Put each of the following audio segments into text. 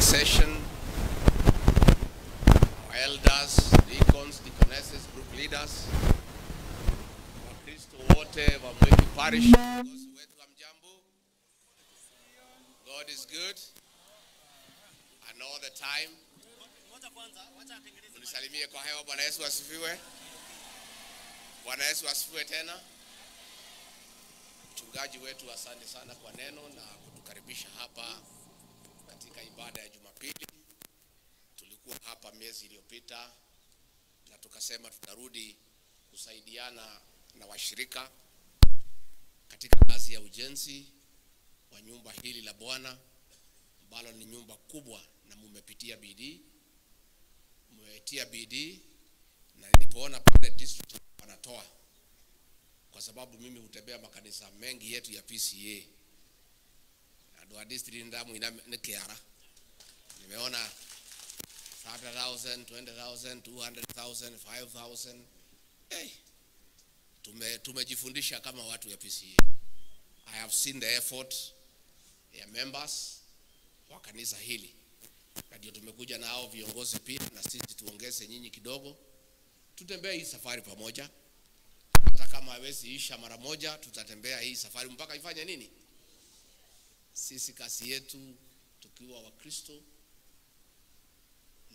session, our elders, deacons, deaconesses, group leaders, Wakristo wote wa Mweki Parish, viongozi wetu wa mjambo. God is good and all the time. Unisalimie kwa hewa. Bwana Yesu asifiwe. Bwana Yesu asifiwe tena. Mchungaji wetu, asante sana kwa neno na kutukaribisha hapa katika ibada ya Jumapili. Tulikuwa hapa miezi iliyopita na tukasema tutarudi kusaidiana na washirika katika kazi ya ujenzi wa nyumba hili la Bwana, ambalo ni nyumba kubwa na mmepitia bidii. Mmetia bidii na nilipoona pale district wanatoa, kwa sababu mimi hutembea makanisa mengi yetu ya PCA. Adwa district ndamu ina kiara. Nimeona 30,000, 20,000, 200,000, 5,000. Tumejifundisha kama watu ya PCA. I have seen the effort ya members wa kanisa hili. Na ndio tumekuja nao viongozi pia, na sisi tuongeze nyinyi kidogo. Tutembea hii safari pamoja. Hata kama hawezi isha mara moja, tutatembea hii safari mpaka ifanye nini? Sisi kasi yetu tukiwa Wakristo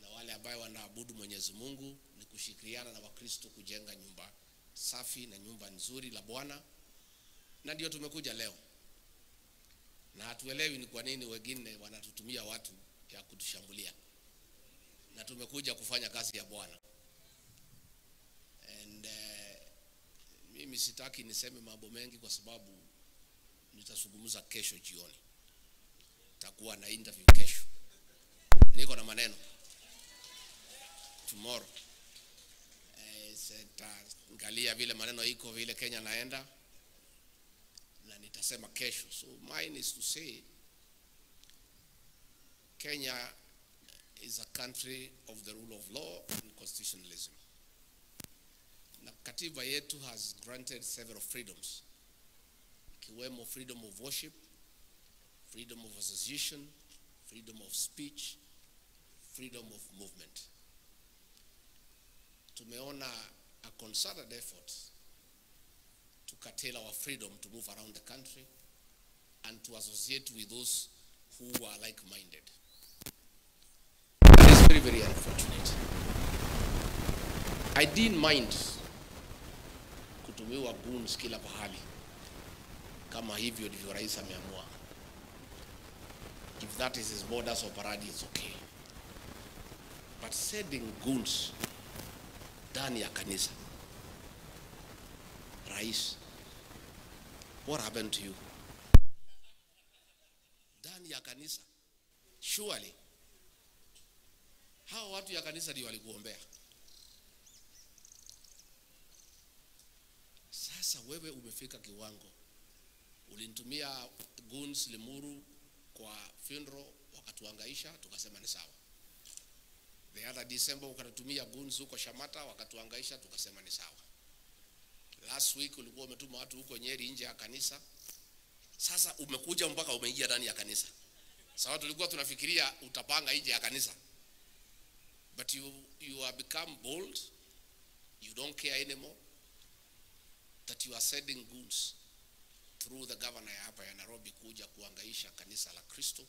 na wale ambao wanaabudu Mwenyezi Mungu ni kushirikiana na Wakristo kujenga nyumba safi na nyumba nzuri la Bwana. Na ndio tumekuja leo. Na hatuelewi ni kwa nini wengine wanatutumia watu ya kutushambulia. Na tumekuja kufanya kazi ya Bwana. And mimi sitaki niseme mambo mengi kwa sababu nitazungumza kesho jioni. Takuwa na interview kesho. Niko na maneno tomorrow. Angalia vile maneno iko vile Kenya naenda, na nitasema kesho. So mine is to say Kenya is a country of the rule of law and constitutionalism. Na katiba yetu has granted several freedoms, ikiwemo freedom of worship, freedom of association, freedom of speech, freedom of movement. Tumeona a concerted effort to curtail our freedom to move around the country and to associate with those who are like-minded. That is very, very unfortunate. I didn't mind kutumiwa goons kila pahali kama hivyo ndivyo rais ameamua. If that is his borders operandi, it's okay. But sending goons ndani ya kanisa, rais, what happened to you? Ndani ya kanisa, surely hao watu ya kanisa ndio walikuombea. Sasa wewe umefika kiwango, ulinitumia goons Limuru kwa funeral, wakatuangaisha, tukasema ni sawa. The other December ukatutumia goons huko Shamata, wakatuangaisha, tukasema ni sawa. Last week ulikuwa umetuma watu huko Nyeri nje ya kanisa. Sasa umekuja mpaka umeingia ndani ya kanisa. Sawa, tulikuwa tunafikiria utapanga nje ya kanisa. But you have become bold. You don't care anymore that you are sending goons through the governor hapa ya Nairobi kuja kuangaisha kanisa la Kristo.